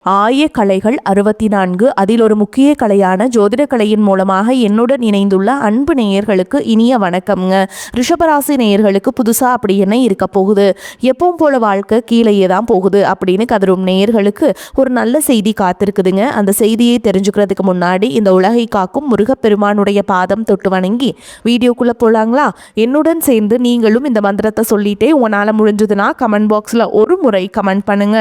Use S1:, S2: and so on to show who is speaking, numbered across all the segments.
S1: ஆய கலைகள் 64 அதில் ஒரு முக்கிய கலையான ஜோதிட கலையின் மூலமாக என்னுடன் இணைந்துள்ள அன்பு நேயர்களுக்கு இனிய வணக்கம்ங்க. ரிஷபராசி நேயர்களுக்கு புதுசாக அப்படி என்ன இருக்க போகுது, எப்பவும் போல வாழ்க்கை கீழேயே தான் போகுது அப்படின்னு கதரும் நேயர்களுக்கு ஒரு நல்ல செய்தி காத்திருக்குதுங்க. அந்த செய்தியை தெரிஞ்சுக்கிறதுக்கு முன்னாடி இந்த உலகை காக்கும் முருகப்பெருமானுடைய பாதம் தொட்டு வணங்கி வீடியோக்குள்ளே போகலாங்களா? என்னுடன் சேர்ந்து நீங்களும் இந்த மந்திரத்தை சொல்லிட்டே உங்களால் முடிஞ்சதுன்னா கமெண்ட் பாக்ஸில் ஒரு முறை கமெண்ட் பண்ணுங்க.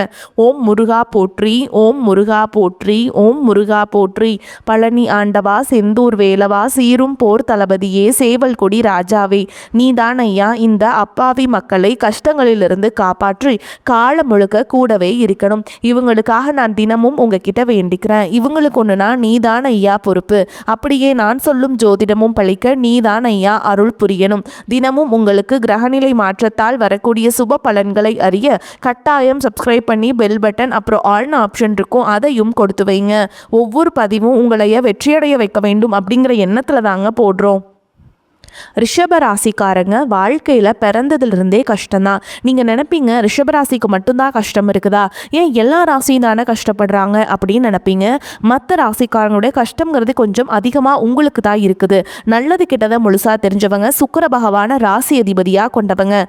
S1: ஓம் முருகா போற்றி, ஓம் முருகா போற்றி, ஓம் முருகா போற்றி. பழனி ஆண்டவா, செந்தூர் வேலவா, சீரும் போர் தளபதியே, சேவல் கொடி ராஜாவே, நீதான் ஐயா இந்த அப்பாவி மக்களை கஷ்டங்களிலிருந்து காப்பாற்றி காலம் முழுக்க கூடவே இருக்கணும். இவங்களுக்காக நான் தினமும் உங்ககிட்ட வேண்டிக்கிறேன். இவங்களுக்கு ஒன்றுனா நீதான் ஐயா பொறுப்பு. அப்படியே நான் சொல்லும் ஜோதிடமும் பழிக்க நீதான் ஐயா அருள் புரியணும். தினமும் உங்களுக்கு கிரகநிலை மாற்றத்தால் வரக்கூடிய சுப பலன்களை அறிய கட்டாயம் சப்ஸ்கிரைப் பண்ணி பெல் பட்டன் அப்புறம் ஆல்னு ஆப்ஷன் இருக்கும், அதையும் கொடுத்து வைங்க. ஒவ்வொரு பதிவும் உங்களைய வெற்றியடைய வைக்க வேண்டும் அப்படிங்கிற எண்ணத்துல தாங்க போடுறோம். ரிஷபராசிக்காரங்க வாழ்க்கையில் பிறந்ததுலேருந்தே கஷ்டம்தான். நீங்கள் நினைப்பீங்க ரிஷபராசிக்கு மட்டும்தான் கஷ்டம் இருக்குதா, ஏன் எல்லா ராசியும் தானே கஷ்டப்படுறாங்க அப்படின்னு நினைப்பீங்க. மற்ற ராசிக்காரங்களுடைய கஷ்டங்கிறது கொஞ்சம் அதிகமாக உங்களுக்கு தான் இருக்குது. நல்லது கிட்டதை முழுசாக தெரிஞ்சவங்க, சுக்கிர பகவான ராசி அதிபதியாக கொண்டவங்க.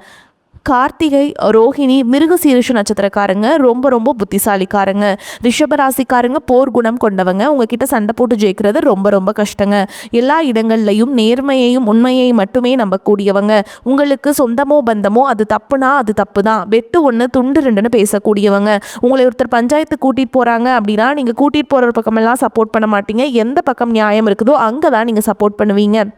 S1: கார்த்திகை, ரோஹிணி, மிருகசீரிஷ நட்சத்திரக்காரங்க ரொம்ப ரொம்ப புத்திசாலிக்காரங்க. ரிஷபராசிக்காரங்க போர் குணம் கொண்டவங்க. உங்ககிட்ட சண்டை போட்டு ஜெயிக்கிறது ரொம்ப ரொம்ப கஷ்டங்க. எல்லா இடங்கள்லையும் நேர்மையையும் உண்மையையும் மட்டுமே நம்பக்கூடியவங்க. உங்களுக்கு சொந்தமோ பந்தமோ அது தப்புனா அது தப்பு தான், வெட்டு ஒன்று துண்டு ரெண்டுன்னு பேசக்கூடியவங்க. உங்களை ஒருத்தர் பஞ்சாயத்து கூட்டிகிட்டு போகிறாங்க அப்படின்னா நீங்கள் கூட்டிகிட்டு போகிற பக்கமெல்லாம் சப்போர்ட் பண்ண மாட்டீங்க. எந்த பக்கம் நியாயம் இருக்குதோ அங்கே தான் நீங்கள் சப்போர்ட் பண்ணுவீங்க.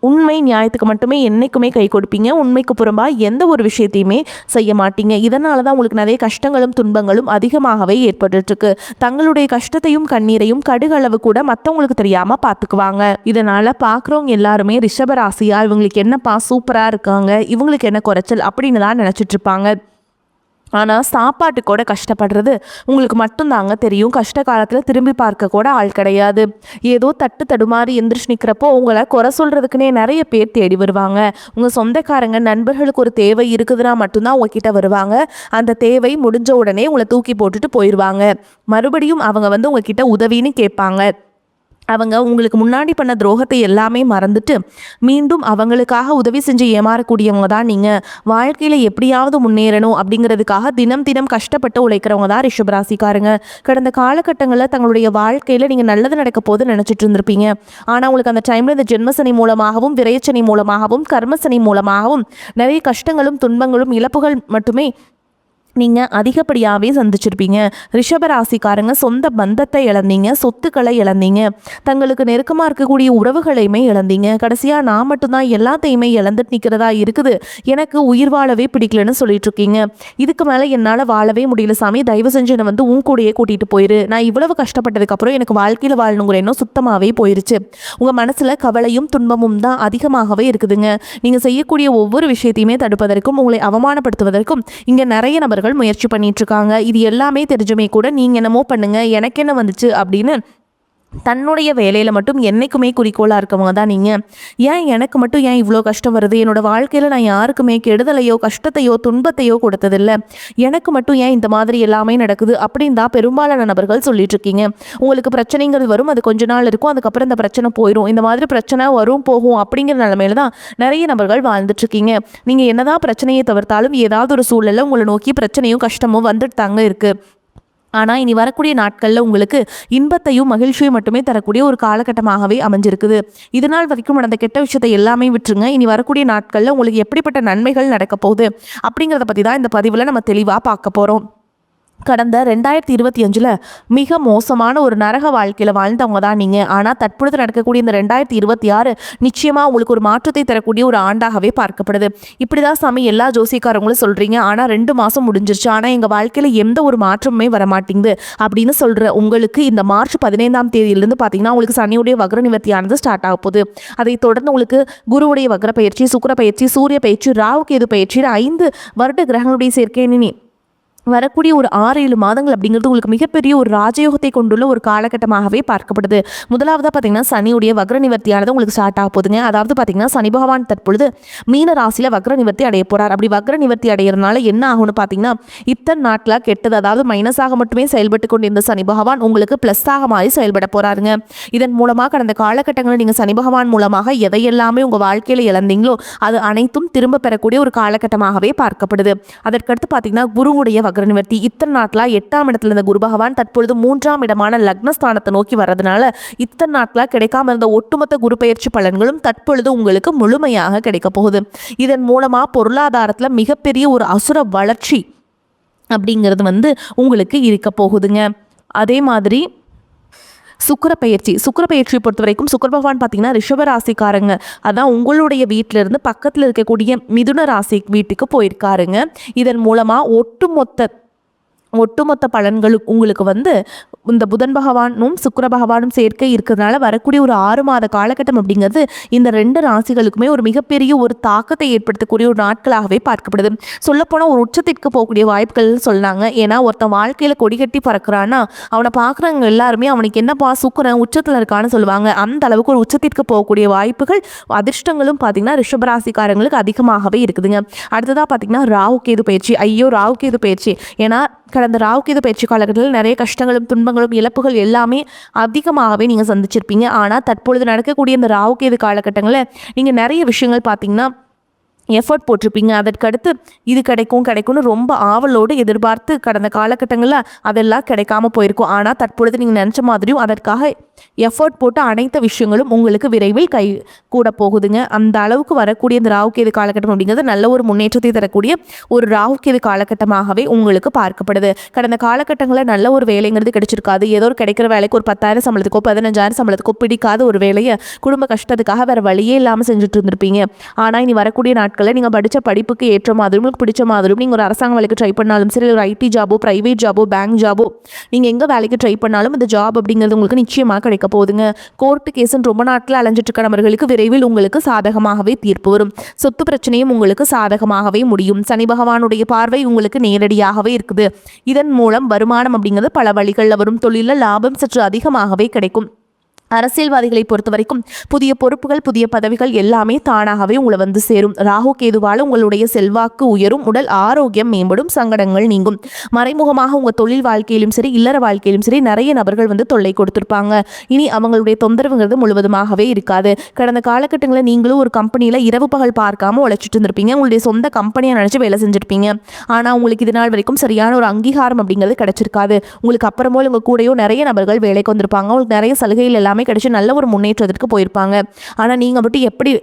S1: உண்மை நியாயத்துக்கு மட்டுமே என்றைக்குமே கை கொடுப்பீங்க. உண்மைக்கு புறம்பாக எந்த ஒரு விஷயத்தையுமே செய்ய மாட்டீங்க. இதனால தான் உங்களுக்கு நிறைய கஷ்டங்களும் துன்பங்களும் அதிகமாகவே ஏற்பட்டுருக்கு. தங்களுடைய கஷ்டத்தையும் கண்ணீரையும் கடுகளவு கூட மற்றவங்களுக்கு தெரியாமல் பார்த்துக்குவாங்க. இதனால் பார்க்குறவங்க எல்லாருமே ரிஷபராசியா இவங்களுக்கு என்னப்பா சூப்பராக இருக்காங்க, இவங்களுக்கு என்ன குறைச்சல் அப்படின்னு தான் நினச்சிட்டு இருப்பாங்க. ஆனால் சாப்பாட்டு கூட கஷ்டப்படுறது உங்களுக்கு மட்டும்தாங்க தெரியும். கஷ்ட காலத்தில் திரும்பி பார்க்க கூட ஆள் கிடையாது. ஏதோ தட்டு தடுமாறி எந்திரிச்சு நிற்கிறப்போ உங்களை குறை சொல்கிறதுக்குன்னே நிறைய பேர் தேடி வருவாங்க. உங்கள் சொந்தக்காரங்க நண்பர்களுக்கு ஒரு தேவை இருக்குதுன்னா மட்டும்தான் உங்ககிட்ட வருவாங்க. அந்த தேவை முடிஞ்ச உடனே உங்களை தூக்கி போட்டுட்டு போயிடுவாங்க. மறுபடியும் அவங்க உங்ககிட்ட உதவின்னு கேட்பாங்க. அவங்க உங்களுக்கு முன்னாடி பண்ண துரோகத்தை எல்லாமே மறந்துட்டு மீண்டும் அவங்களுக்காக உதவி செஞ்சு ஏமாறக்கூடியவங்க தான் நீங்கள். வாழ்க்கையில் எப்படியாவது முன்னேறணும் அப்படிங்கிறதுக்காக தினம் தினம் கஷ்டப்பட்டு உழைக்கிறவங்க தான் ரிஷபராசிக்காரங்க. கடந்த காலகட்டங்களில் தங்களுடைய வாழ்க்கையில் நீங்கள் நல்லது நடக்க போது நினச்சிட்டு இருந்திருப்பீங்க. ஆனால் உங்களுக்கு அந்த டைமில் இந்த ஜென்மசனி மூலமாகவும் விரயச்சனி மூலமாகவும் கர்மசனி மூலமாகவும் நிறைய கஷ்டங்களும் துன்பங்களும் இழப்புகள் மட்டுமே நீங்கள் அதிகப்படியாகவே சந்திச்சிருப்பீங்க. ரிஷபராசிக்காரங்க சொந்த பந்தத்தை இழந்தீங்க, சொத்துக்களை இழந்தீங்க, தங்களுக்கு நெருக்கமாக இருக்கக்கூடிய உறவுகளையுமே இழந்தீங்க. கடைசியாக நான் மட்டும்தான் எல்லாத்தையுமே இழந்துட்டு நிற்கிறதா இருக்குது, எனக்கு உயிர் வாழவே பிடிக்கலன்னு சொல்லிட்டு இருக்கீங்க. இதுக்கு மேலே என்னால் வாழவே முடியல சாமி, தயவு செஞ்சு என்னை உன் கூடயே கூட்டிகிட்டு போயிரு. நான் இவ்வளவு கஷ்டப்பட்டதுக்கப்புறம் எனக்கு வாழ்க்கையில் வாழணுங்கிற எண்ணம் சுத்தமாகவே போயிருச்சு. உங்கள் மனசில் கவலையும் துன்பமும் தான் அதிகமாகவே இருக்குதுங்க. நீங்கள் செய்யக்கூடிய ஒவ்வொரு விஷயத்தையுமே தடுப்பதற்கும் உங்களை அவமானப்படுத்துவதற்கும் இங்கே நிறைய நபர்கள் முயற்சி பண்ணிட்டு இருக்காங்க. இது எல்லாமே தெரிஞ்சுமே கூட நீங்க என்னமோ பண்ணுங்க, எனக்கு என்ன வந்துச்சு அப்படின்னு தன்னுடைய வேலையில் மட்டும் என்றைக்குமே குறிக்கோளாக இருக்கவங்க தான் நீங்கள். ஏன் எனக்கு மட்டும் ஏன் இவ்வளோ கஷ்டம் வருது, என்னோட வாழ்க்கையில் நான் யாருக்குமே கெடுதலையோ கஷ்டத்தையோ துன்பத்தையோ கொடுத்ததில்லை, எனக்கு மட்டும் ஏன் இந்த மாதிரி எல்லாமே நடக்குது அப்படின்னு தான் பெரும்பாலான நபர்கள் சொல்லிட்டு இருக்கீங்க. உங்களுக்கு பிரச்சனைங்கிறது வரும், அது கொஞ்ச நாள் இருக்கும், அதுக்கப்புறம் இந்த பிரச்சனை போயிடும். இந்த மாதிரி பிரச்சனை வரும் போகும் அப்படிங்கிற நிலைமையில தான் நிறைய நபர்கள் வாழ்ந்துட்டுருக்கீங்க. நீங்கள் என்னதான் பிரச்சனையை தவிர்த்தாலும் ஏதாவது ஒரு சூழலில் உங்களை நோக்கி பிரச்சனையும் கஷ்டமும் வந்துட்டு தாங்க இருக்குது. ஆனால் இனி வரக்கூடிய நாட்களில் உங்களுக்கு இன்பத்தையும் மகிழ்ச்சியும் மட்டுமே தரக்கூடிய ஒரு காலகட்டமாகவே அமைஞ்சிருக்குது. இதனால் வரைக்கும் நடந்த கெட்ட விஷயத்தை எல்லாமே விட்டுருங்க. இனி வரக்கூடிய நாட்களில் உங்களுக்கு எப்படிப்பட்ட நன்மைகள் நடக்க போகுது அப்படிங்கிறத பற்றி தான் இந்த பதிவில் நம்ம தெளிவாக பார்க்க போகிறோம். கடந்த 2025 மிக மோசமான ஒரு நரக வாழ்க்கையில் வாழ்ந்தவங்க தான் நீங்கள். ஆனால் தற்பொழுது நடக்கக்கூடிய இந்த 2026 நிச்சயமாக உங்களுக்கு ஒரு மாற்றத்தை தரக்கூடிய ஒரு ஆண்டாகவே பார்க்கப்படுது. இப்படி தான் சாமி எல்லா ஜோசியக்காரங்களும் சொல்கிறீங்க, ஆனால் 2 மாதம் முடிஞ்சிருச்சு, ஆனால் எங்கள் வாழ்க்கையில் எந்த ஒரு மாற்றமுமே வரமாட்டேங்குது அப்படின்னு சொல்கிற உங்களுக்கு இந்த மார்ச் 15ஆம் தேதியிலிருந்து பார்த்தீங்கன்னா உங்களுக்கு சனியுடைய வக்ர நிவர்த்தியானது ஸ்டார்ட் ஆக போகுது. அதை தொடர்ந்து உங்களுக்கு குருவுடைய வக்ர பயிற்சி, சுக்கிர பயிற்சி, சூரிய பயிற்சி, ராகு கேது பயிற்சி, 5 வருட கிரகங்களுடைய சேர்க்கை வரக்கூடிய ஒரு 6-7 மாதங்கள் அப்படிங்கிறது உங்களுக்கு மிகப்பெரிய ஒரு ராஜயோகத்தை கொண்டுள்ள ஒரு காலகட்டமாகவே பார்க்கப்படுது. முதலாவதாக பார்த்தீங்கன்னா சனியுடைய வக்ர நிவர்த்தியானது உங்களுக்கு ஸ்டார்ட் ஆக போகுதுங்க. அதாவது பார்த்தீங்கன்னா சனி பகவான் தற்பொழுது மீன ராசியில் வக்ர நிவர்த்தி அடைய போகிறார். அப்படி வக்ர நிவர்த்தி அடைகிறதுனால என்ன ஆகும்னு பார்த்தீங்கன்னா இத்தனை நாட்களாக கெட்டது, அதாவது மைனஸாக மட்டுமே செயல்பட்டு கொண்டிருந்த சனி பகவான் உங்களுக்கு ப்ளஸ்ஸாக மாறி செயல்பட போகிறாருங்க. இதன் மூலமாக கடந்த காலகட்டங்களில் நீங்கள் சனி பகவான் மூலமாக எதையெல்லாமே உங்கள் வாழ்க்கையில் இழந்தீங்களோ அது அனைத்தும் திரும்ப பெறக்கூடிய ஒரு காலகட்டமாகவே பார்க்கப்படுது. அதற்கடுத்து பார்த்தீங்கன்னா குருவுடைய வக்ரநிவர்த்தி இத்தனை நாட்களாக 8ஆம் இடத்துல இருந்த குரு பகவான் தற்பொழுது 3ஆம் இடமான லக்னஸ்தானத்தை நோக்கி வர்றதுனால இத்தனை நாட்களாக கிடைக்காம இருந்த ஒட்டுமொத்த குரு பயிற்சி பலன்களும் தற்பொழுது உங்களுக்கு முழுமையாக கிடைக்க போகுது. இதன் மூலமாக பொருளாதாரத்தில் மிகப்பெரிய ஒரு அசுர வளர்ச்சி அப்படிங்கிறது உங்களுக்கு இருக்க போகுதுங்க. அதே மாதிரி சுக்கிர பயிற்சியை பொறுத்த வரைக்கும் சுக்கிர பகவான் பார்த்தீங்கன்னா ரிஷபராசிக்காரங்க, அதான் உங்களுடைய வீட்டிலிருந்து பக்கத்தில் இருக்கக்கூடிய மிதுன ராசி வீட்டுக்கு போயிருக்காருங்க. இதன் மூலமாக ஒட்டுமொத்த பலன்களும் உங்களுக்கு இந்த புதன் பகவானும் சுக்கிர பகவானும் சேர்க்கை இருக்கிறதுனால வரக்கூடிய ஒரு 6 மாத காலகட்டம் அப்படிங்கிறது இந்த 2 ராசிகளுக்குமே ஒரு மிகப்பெரிய ஒரு தாக்கத்தை ஏற்படுத்தக்கூடிய ஒரு நாட்களாகவே பார்க்கப்படுது. சொல்லப்போனால் ஒரு உச்சத்திற்கு போகக்கூடிய வாய்ப்புகள் சொன்னாங்க. ஏன்னா ஒருத்தன் வாழ்க்கையில் கொடி கட்டி பறக்கிறான்னா அவனை பார்க்குறவங்க எல்லாருமே அவனுக்கு என்னப்பா சுக்கிரன் உச்சத்தில் இருக்கான்னு சொல்லுவாங்க. அந்த அளவுக்கு ஒரு உச்சத்திற்கு போகக்கூடிய வாய்ப்புகள் அதிர்ஷ்டங்களும் பார்த்தீங்கன்னா ரிஷபராசிக்காரங்களுக்கு அதிகமாகவே இருக்குதுங்க. அடுத்ததாக பார்த்தீங்கன்னா ராகு கேது பயிற்சி. ஏன்னா கடந்த ராகு கேது பயிற்சி காலகட்டத்தில் நிறைய கஷ்டங்களும் துன்பங்களும் இழப்புகள் எல்லாமே அதிகமாகவே நீங்கள் சந்திச்சிருப்பீங்க. ஆனால் தற்பொழுது நடக்கக்கூடிய இந்த ராகு கேது காலகட்டங்களில் நீங்கள் நிறைய விஷயங்கள் பார்த்தீங்கன்னா எஃபர்ட் போட்டிருப்பீங்க. அதற்கடுத்து இது கிடைக்கும்னு ரொம்ப ஆவலோடு எதிர்பார்த்து கடந்த காலகட்டங்களில் அதெல்லாம் கிடைக்காம போயிருக்கும். ஆனால் தற்பொழுது நீங்கள் நினச்ச மாதிரியும் அதற்காக எஃபர்ட் போட்டு அனைத்து விஷயங்களும் உங்களுக்கு விரைவில் கை கூட போகுதுங்க. அந்த அளவுக்கு வரக்கூடிய இந்த ராகுகேது காலகட்டம் அப்படிங்கிறது நல்ல ஒரு முன்னேற்றத்தை தரக்கூடிய ஒரு ராகுகேது காலகட்டமாகவே உங்களுக்கு பார்க்கப்படுது. கடந்த காலகட்டங்களில் நல்ல ஒரு வேலைங்கிறது கிடைச்சிருக்காது. ஏதோ ஒரு கிடைக்கிற வேலைக்கு ஒரு 10,000 சம்பளத்துக்கோ 15,000 சம்பளத்துக்கோ பிடிக்காத ஒரு வேலையை குடும்ப கஷ்டத்துக்காக வேறு வழியே இல்லாமல் செஞ்சுட்டு இருந்திருப்பீங்க. ஆனால் இனி வரக்கூடிய நாட்களில் நீங்கள் படித்த படிப்புக்கு ஏற்ற மாதிரியும் உங்களுக்கு பிடிச்ச மாதிரியும் நீங்கள் ஒரு அரசாங்க வேலைக்கு ட்ரை பண்ணாலும் சரி, ஒரு ஐடி ஜாபோ ப்ரைவேட் ஜாபோ பேங்க் ஜாபோ நீங்கள் எங்கே வேலைக்கு ட்ரை பண்ணாலும் இந்த ஜாப் அப்படிங்கிறது உங்களுக்கு நிச்சயமாக கிடைக்க போகுதுங்க. கோர்ட்டு கேஸுன்னு ரொம்ப நாட்கள் அலைஞ்சிட்டு இருக்க நபர்களுக்கு விரைவில் உங்களுக்கு சாதகமாகவே தீர்ப்பு வரும். சொத்து பிரச்சனையும் உங்களுக்கு சாதகமாகவே முடியும். சனி பகவானுடைய பார்வை உங்களுக்கு நேரடியாகவே இருக்குது. இதன் மூலம் வருமானம் அப்படிங்கிறது பல வழிகளில் வரும். தொழிலில் லாபம் சற்று அதிகமாகவே கிடைக்கும். அரசியல்வாதிகளை பொறுத்த வரைக்கும் புதிய பொறுப்புகள் புதிய பதவிகள் எல்லாமே தானாகவே உங்களை சேரும். ராகு கேதுவால் உங்களுடைய செல்வாக்கு உயரும், உடல் ஆரோக்கியம் மேம்படும், சங்கடங்கள் நீங்கும். மறைமுகமாக உங்கள் தொழில் வாழ்க்கையிலும் சரி இல்லற வாழ்க்கையிலும் சரி நிறைய நபர்கள் தொல்லை கொடுத்துருப்பாங்க. இனி அவங்களுடைய தொந்தரவுங்கிறது முழுவதுமாகவே இருக்காது. கடந்த காலகட்டங்களில் நீங்களும் ஒரு கம்பெனியில் இரவு பகல் பார்க்காம உழைச்சிட்டு இருந்திருப்பீங்க. உங்களுடைய சொந்த கம்பெனியை நினச்சி வேலை செஞ்சுருப்பீங்க. ஆனால் உங்களுக்கு இது நாள் வரைக்கும் சரியான ஒரு அங்கீகாரம் அப்படிங்கிறது கிடைச்சிருக்காது. உங்களுக்கு அப்புறமோ உங்கள் கூடயோ நிறைய நபர்கள் வேலைக்கு வந்திருப்பாங்க. உங்களுக்கு நிறைய சலுகைகள் எல்லாமே கிடைச்சி நல்ல ஒரு முன்னேற்றத்திற்கு போயிருப்பாங்க. ஆனால் நீங்கள் மட்டும் எப்படி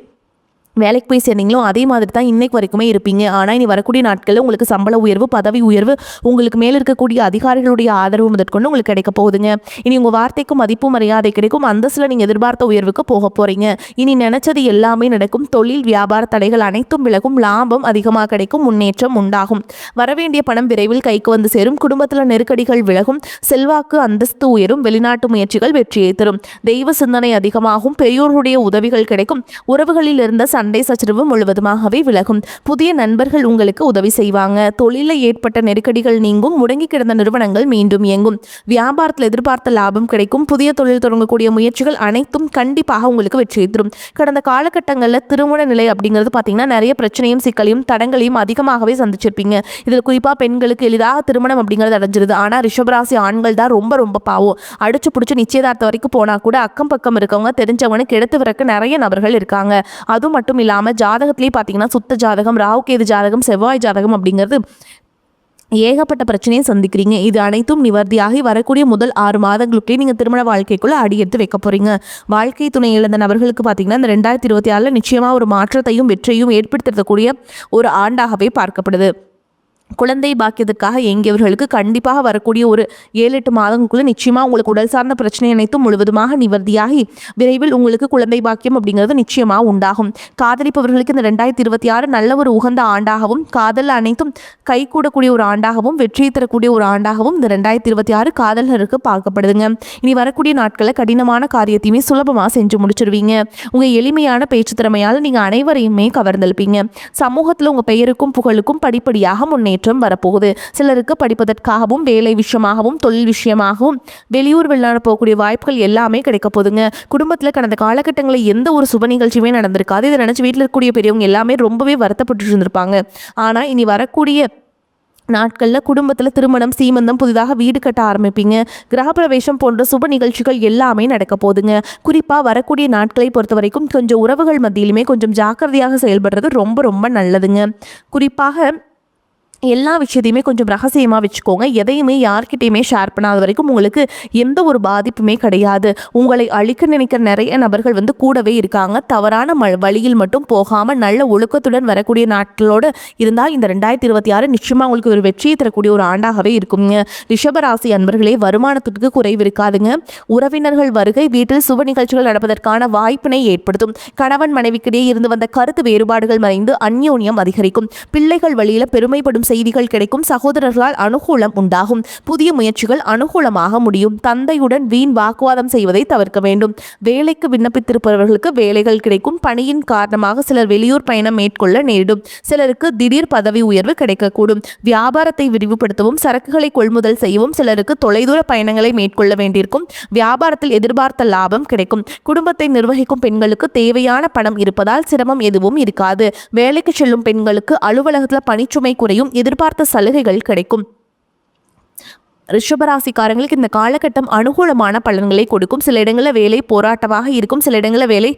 S1: வேலைக்கு போய் சேர்ந்தீங்களோ அதே மாதிரி தான் இன்னைக்கு வரைக்குமே இருப்பீங்க. ஆனால் இனி வரக்கூடிய நாட்களில் உங்களுக்கு சம்பள உயர்வு பதவி உயர்வு உங்களுக்கு மேலே இருக்கக்கூடிய அதிகாரிகளுடைய ஆதரவு முதற்கொண்டு உங்களுக்கு கிடைக்க போகுதுங்க. இனி உங்கள் வார்த்தைக்கும் மதிப்பு மரியாதை கிடைக்கும். அந்தஸ்தில் நீங்கள் எதிர்பார்த்த உயர்வுக்கு போக போகிறீங்க. இனி நினைச்சது எல்லாமே நடக்கும். தொழில் வியாபார தடைகள் அனைத்தும் விலகும். லாபம் அதிகமாக கிடைக்கும். முன்னேற்றம் உண்டாகும். வரவேண்டிய பணம் விரைவில் கைக்கு சேரும். குடும்பத்தில் நெருக்கடிகள் விலகும். செல்வாக்கு அந்தஸ்து உயரும். வெளிநாட்டு முயற்சிகள் வெற்றியை தரும். தெய்வ சிந்தனை அதிகமாகும். பெரியோருடைய உதவிகள் கிடைக்கும். உறவுகளில் இருந்த சண்டை சச்சரவு முழுவதுமாகவே விலகும். புதிய நண்பர்கள் உங்களுக்கு உதவி செய்வாங்க. தொழிலில் ஏற்பட்ட நெருக்கடிகள் நீங்கும். முடங்கி கிடந்த நிறுவனங்கள் மீண்டும் இயங்கும். வியாபாரத்தில் எதிர்பார்த்த லாபம் கிடைக்கும். புதிய தொழில் தொடங்கக்கூடிய முயற்சிகள் அனைத்தும் கண்டிப்பாக உங்களுக்கு வெற்றி தரும். கடந்த காலகட்டங்களில் திருமண நிலை அப்படிங்கிறது பார்த்தீங்கன்னா நிறைய பிரச்சனையும் சிக்கலையும் தடங்களையும் அதிகமாகவே சந்திச்சிருப்பீங்க. இதில் குறிப்பாக பெண்களுக்கு எளிதாக திருமணம் அப்படிங்கிறது அடைஞ்சிருது. ஆனால் ரிஷபராசி ஆண்கள் தான் ரொம்ப பாவம். அடிச்சு பிடிச்சி நிச்சயதார்த்தம் வரைக்கும் போனால் கூட அக்கம் பக்கம் இருக்கவங்க தெரிஞ்சவனுக்கு எடுத்து விறக்க நிறைய நபர்கள் இருக்காங்க. அது மட்டும் இல்லாமல் ஜாதகத்திலேயே பார்த்தீங்கன்னா சுத்த ஜாதகம் ராகுகேது ஜாதகம் செவ்வாய் ஜாதகம் அப்படிங்கிறது ஏகப்பட்ட பிரச்சனையை சந்திக்கிறீங்க. இது அனைத்தும் நிவர்த்தியாகி வரக்கூடிய முதல் 6 மாதங்களுக்கே நீங்கள் திருமண வாழ்க்கைக்குள்ளே அடி எடுத்து வைக்க போகிறீங்க. வாழ்க்கை துணை இழந்த நபர்களுக்கு பார்த்தீங்கன்னா இந்த 2026 நிச்சயமாக ஒரு மாற்றத்தையும் வெற்றியும் ஏற்படுத்தக்கூடிய ஒரு ஆண்டாகவே பார்க்கப்படுது. குழந்தை பாக்கியத்துக்காக எங்கியவர்களுக்கு கண்டிப்பாக வரக்கூடிய ஒரு 7-8 மாதங்களுக்குள்ள நிச்சயமாக உங்களுக்கு உடல் சார்ந்த பிரச்சனை அனைத்தும் முழுவதுமாக நிவர்த்தியாகி விரைவில் உங்களுக்கு குழந்தை பாக்கியம் அப்படிங்கிறது நிச்சயமாக உண்டாகும். காதலிப்பவர்களுக்கு இந்த 2026 நல்ல ஒரு உகந்த ஆண்டாகவும் காதல் அனைத்தும் கைகூடக்கூடிய ஒரு ஆண்டாகவும் வெற்றியை தரக்கூடிய ஒரு ஆண்டாகவும் இந்த 2026 காதலருக்கு பார்க்கப்படுதுங்க. இனி வரக்கூடிய நாட்களில் கடினமான காரியத்தையுமே சுலபமாக செஞ்சு முடிச்சிருவீங்க. உங்கள் எளிமையான பேச்சு திறமையால் நீங்கள் அனைவரையுமே கவர்ந்தெழுப்பீங்க. சமூகத்தில் உங்கள் பெயருக்கும் புகழுக்கும் படிப்படியாக முன்னேற்றம் முன்னேற்றம் வரப்போகுது. சிலருக்கு படிப்பதற்காகவும் வேலை விஷயமாகவும் தொழில் விஷயமாகவும் வெளியூர் வெளிநாடு போகக்கூடிய வாய்ப்புகள் எல்லாமே கிடைக்க போகுதுங்க. குடும்பத்தில் கடந்த காலகட்டங்களில் எந்த ஒரு சுப நிகழ்ச்சியுமே நடந்திருக்காது. இதை நினச்சி வீட்டில் இருக்கக்கூடிய பெரியவங்க எல்லாமே ரொம்பவே வருத்தப்பட்டு இருந்திருப்பாங்க. ஆனால் இனி வரக்கூடிய நாட்களில் குடும்பத்தில் திருமணம், சீமந்தம், புதிதாக வீடு கட்ட ஆரம்பிப்பீங்க. கிரகப்பிரவேசம் போன்ற சுப நிகழ்ச்சிகள் எல்லாமே நடக்க போகுதுங்க. குறிப்பாக வரக்கூடிய நாட்களை பொறுத்த வரைக்கும் கொஞ்சம் உறவுகள் மத்தியிலுமே கொஞ்சம் ஜாக்கிரதையாக செயல்படுறது ரொம்ப ரொம்ப நல்லதுங்க. குறிப்பாக எல்லா விஷயத்தையுமே கொஞ்சம் ரகசியமாக வச்சுக்கோங்க. எதையுமே யார்கிட்டையுமே ஷேர் பண்ணாத வரைக்கும் உங்களுக்கு எந்த ஒரு பாதிப்புமே கிடையாது. உங்களை அழிக்க நினைக்கிற நிறைய நபர்கள் கூடவே இருக்காங்க. தவறான வழியில் மட்டும் போகாமல் நல்ல ஒழுக்கத்துடன் வரக்கூடிய நாட்களோடு இருந்தால் இந்த 2026 நிச்சயமாக உங்களுக்கு ஒரு வெற்றியை தரக்கூடிய ஒரு ஆண்டாகவே இருக்குங்க. ரிஷபராசி அன்பர்களே, வருமானத்திற்கு குறைவு இருக்காதுங்க. உறவினர்கள் வருகை வீட்டில் சுப நிகழ்ச்சிகள் நடப்பதற்கான வாய்ப்பினை ஏற்படுத்தும். கணவன் மனைவிக்கிடையே இருந்து வந்த கருத்து வேறுபாடுகள் மறைந்து அந்யோன்யம் அதிகரிக்கும். பிள்ளைகள் வழியில் பெருமைப்படும் செய்திகள் கிடைக்கும். சகோதரர்களால் அனுகூலம் உண்டாகும். புதிய முயற்சிகள் அனுகூலமாக முடியும். தந்தையுடன் வீண் வாக்குவாதம் செய்வதை தவிர்க்க வேண்டும். வேலைக்கு விண்ணப்பித்திருப்பவர்களுக்கு வேலைகள் கிடைக்கும். பணியின் காரணமாக சிலர் வெளியூர் பயணம் மேற்கொள்ள நேரிடும். சிலருக்கு திடீர் பதவி உயர்வு கிடைக்கக்கூடும். வியாபாரத்தை விரிவுபடுத்தவும் சரக்குகளை கொள்முதல் செய்யவும் சிலருக்கு தொலைதூர பயணங்களை மேற்கொள்ள வேண்டியிருக்கும். வியாபாரத்தில் எதிர்பார்த்த லாபம் கிடைக்கும். குடும்பத்தை நிர்வகிக்கும் பெண்களுக்கு தேவையான பணம் இருப்பதால் சிரமம் எதுவும் இருக்காது. வேலைக்கு செல்லும் பெண்களுக்கு அலுவலகத்தில் பணிச்சுமை குறையும். எதிர்பார்த்த சலுகைகள் கிடைக்கும். ரிஷபராசிக்காரங்களுக்கு இந்த காலகட்டம் அனுகூலமான பலன்களை கொடுக்கும். சில இடங்களில் வேலை போராட்டமாக இருக்கும். சில இடங்களில் வேலை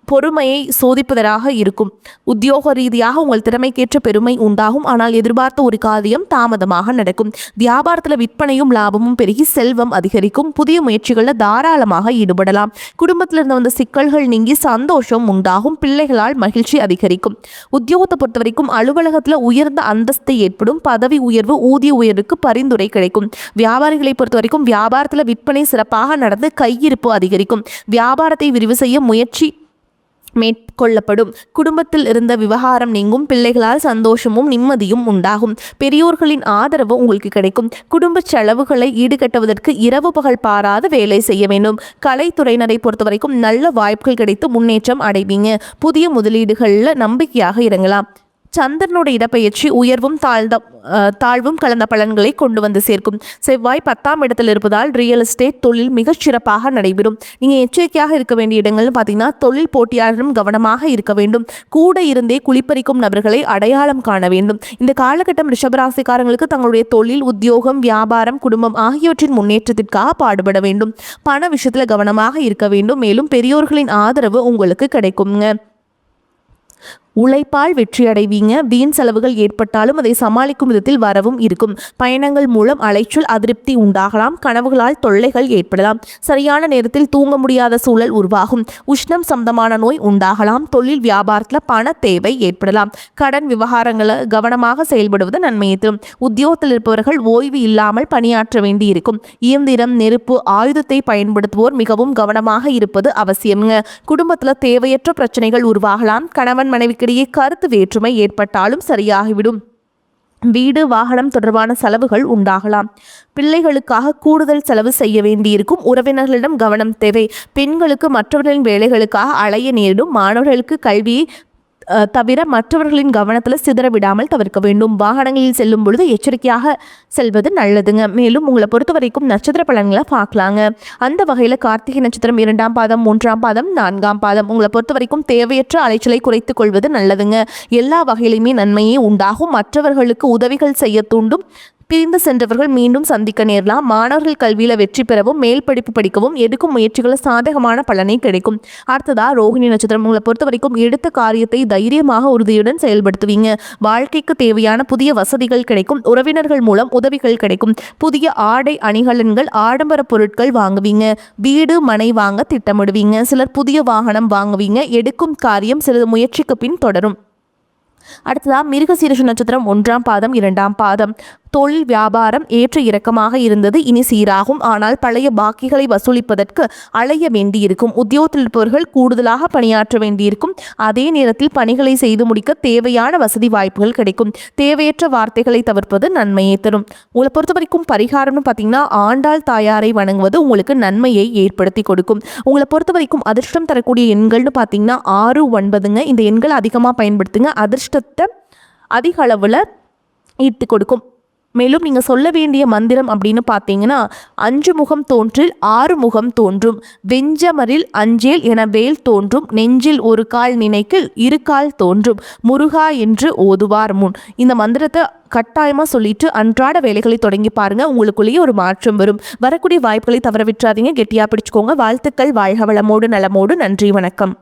S1: பொறுமையை சோதிப்பதாக இருக்கும். உத்தியோக ரீதியாக உங்கள் திறமைக்கேற்ற பெருமை உண்டாகும். ஆனால் எதிர்பார்த்த ஒரு காரியம் தாமதமாக நடக்கும். வியாபாரத்தில் விற்பனையும் லாபமும் பெருகி செல்வம் அதிகரிக்கும். புதிய முயற்சிகளில் தாராளமாக ஈடுபடலாம். குடும்பத்தில் இருந்த வந்த சிக்கல்கள் நீங்கி சந்தோஷம் உண்டாகும். பிள்ளைகளால் மகிழ்ச்சி அதிகரிக்கும். உத்தியோகத்தை பொறுத்த வரைக்கும் அலுவலகத்தில் உயர்ந்த அந்தஸ்து ஏற்படும். பதவி உயர்வு, ஊதிய உயர்வுக்கு பரிந்துரை கிடைக்கும். வியாபாரிகளை பொறுத்த வரைக்கும் வியாபாரத்தில் விற்பனை சிறப்பாக நடந்து கையிருப்பு அதிகரிக்கும். வியாபாரத்தை விரிவு செய்ய முயற்சி மேற்கொள்ளப்படும். குடும்பத்தில் இருந்த விவகாரம் நீங்கும். பிள்ளைகளால் சந்தோஷமும் நிம்மதியும் உண்டாகும். பெரியோர்களின் ஆதரவு உங்களுக்கு கிடைக்கும். குடும்ப செலவுகளை ஈடுகட்டுவதற்கு இரவு பகல் பாராது வேலை செய்ய வேண்டும். கலைத்துறையினரை பொறுத்த வரைக்கும் நல்ல வாய்ப்புகள் கிடைத்து முன்னேற்றம் அடைவீங்க. புதிய முதலீடுகளில் நம்பிக்கையாக இறங்கலாம். சந்திரனுடைய இடப்பெயர்ச்சி உயர்வும் தாழ்வும் கலந்த பலன்களை கொண்டு வந்து சேர்க்கும். செவ்வாய் 10ஆம் இடத்தில் இருப்பதால் ரியல் எஸ்டேட் தொழில் மிகச் சிறப்பாக நடைபெறும். நீங்கள் எச்சரிக்கையாக இருக்க வேண்டிய இடங்கள்னு பார்த்தீங்கன்னா தொழில் போட்டியாளரும் கவனமாக இருக்க வேண்டும். கூட இருந்தே குளிப்பறிக்கும் நபர்களை அடையாளம் காண வேண்டும். இந்த காலகட்டம் ரிஷபராசிக்காரங்களுக்கு தங்களுடைய தொழில், உத்தியோகம், வியாபாரம், குடும்பம் ஆகியவற்றின் முன்னேற்றத்திற்காக பாடுபட வேண்டும். பண விஷயத்தில் கவனமாக இருக்க வேண்டும். மேலும் பெரியோர்களின் ஆதரவு உங்களுக்கு கிடைக்குங்க. உழைப்பால் வெற்றி அடைவீங்க. வீண் செலவுகள் ஏற்பட்டாலும் அதை சமாளிக்கும் விதத்தில் வரவும் இருக்கும். பயணங்கள் மூலம் அலைச்சல், அதிருப்தி உண்டாகலாம். கனவுகளால் தொல்லைகள் ஏற்படலாம். சரியான நேரத்தில் தூங்க முடியாத சூழல் உருவாகும். உஷ்ணம் சம்பந்தமான நோய் உண்டாகலாம். தொழில் வியாபாரத்தில் பண தேவை ஏற்படலாம். கடன் விவகாரங்களை கவனமாக செயல்படுவது நன்மையை தரும். உத்தியோகத்தில் இருப்பவர்கள் ஓய்வு இல்லாமல் பணியாற்ற வேண்டி இருக்கும். இயந்திரம், நெருப்பு, ஆயுதத்தை பயன்படுத்துவோர் மிகவும் கவனமாக இருப்பது அவசியம்ங்க. குடும்பத்தில் தேவையற்ற பிரச்சனைகள் உருவாகலாம். கணவன் மனைவிக்கு கருத்து வேற்றுமை ஏற்பட்டாலும் சரியாகிவிடும். வீடு, வாகனம் தொடர்பான செலவுகள் உண்டாகலாம். பிள்ளைகளுக்காக கூடுதல் செலவு செய்ய வேண்டியிருக்கும். உறவினர்களிடம் கவனம் தேவை. பெண்களுக்கு மற்றவர்களின் வேலைகளுக்காக அலைய நேரிடும். மாணவர்களுக்கு கல்வியை தவிர மற்றவர்களின் கவனத்தில் சிதற விடாமல் தவிர்க்க வேண்டும். வாகனங்களில் செல்லும் பொழுது எச்சரிக்கையாக செல்வது நல்லதுங்க. மேலும் உங்களை பொறுத்த வரைக்கும் நட்சத்திர பலன்களை பார்க்கலாங்க. அந்த வகையில் கார்த்திகை நட்சத்திரம் 2ஆம் பாதம், 3ஆம் பாதம், 4ஆம் பாதம் உங்களை பொறுத்த வரைக்கும் தேவையற்ற அலைச்சலை குறைத்துக் கொள்வது நல்லதுங்க. எல்லா வகையிலுமே நன்மையே உண்டாகும். மற்றவர்களுக்கு உதவிகள் செய்ய தூண்டும். பிரிந்து சென்றவர்கள் மீண்டும் சந்திக்க நேரலாம். மாணவர்கள் கல்வியில் வெற்றி பெறவும் மேல் படிப்பு படிக்கவும் எடுக்கும் முயற்சிகளில் சாதகமான பலனை கிடைக்கும். அடுத்ததா ரோகிணி நட்சத்திரம் உங்களை பொறுத்த வரைக்கும் எடுத்த காரியத்தை தைரியமாக உறுதியுடன் செயல்படுத்துவீங்க. வாழ்க்கைக்கு தேவையான புதிய வசதிகள் கிடைக்கும். உறவினர்கள் மூலம் உதவிகள் கிடைக்கும். புதிய ஆடை அணிகலன்கள், ஆடம்பர பொருட்கள் வாங்குவீங்க. வீடு, மனை வாங்க திட்டமிடுவீங்க. சிலர் புதிய வாகனம் வாங்குவீங்க. எடுக்கும் காரியம் சிறிது முயற்சிக்கு பின் தொடரும். அடுத்ததா மிருகசீரிஷ நட்சத்திரம் 1ஆம் பாதம், 2ஆம் பாதம். தொழில் வியாபாரம் ஏற்ற இறக்கமாக இருந்தது. இனி சீராகும். ஆனால் பழைய பாக்கிகளை வசூலிப்பதற்கு அலைய வேண்டியிருக்கும். உத்தியோகத்தில் இருப்பவர்கள் கூடுதலாக பணியாற்ற வேண்டியிருக்கும். அதே நேரத்தில் பணிகளை செய்து முடிக்க தேவையான வசதி வாய்ப்புகள் கிடைக்கும். தேவையற்ற வார்த்தைகளை தவிர்ப்பது நன்மையை தரும். உங்களை பொறுத்த வரைக்கும் பரிகாரம்னு பார்த்தீங்கன்னா ஆண்டாள் தாயாரை வணங்குவது உங்களுக்கு நன்மையை ஏற்படுத்தி கொடுக்கும். உங்களை பொறுத்த வரைக்கும் அதிர்ஷ்டம் தரக்கூடிய எண்கள்னு பார்த்தீங்கன்னா 6, 9ங்க. இந்த எண்கள் அதிகமாக பயன்படுத்துங்க. அதிர்ஷ்டத்தை அதிக அளவில் ஈர்த்து கொடுக்கும். மேலும் நீங்கள் சொல்ல வேண்டிய மந்திரம் அப்படின்னு பார்த்தீங்கன்னா, 5 முகம் தோன்றில் 6 முகம் தோன்றும், வெஞ்சமரில் அஞ்சேல் என வேல் தோன்றும், நெஞ்சில் ஒரு கால் நினைக்கில் 2 கால் தோன்றும், முருகா என்று ஓதுவார் முன். இந்த மந்திரத்தை கட்டாயமாக சொல்லிட்டு அன்றாட வேலைகளை தொடங்கி பாருங்கள். உங்களுக்குள்ளேயே ஒரு மாற்றம் வரும். வரக்கூடிய வாய்ப்புகளை தவற விட்டுறாதீங்க. கெட்டியாக பிடிச்சுக்கோங்க. வாழ்த்துக்கள். வாழ்க வளமோடு நலமோடு. நன்றி, வணக்கம்.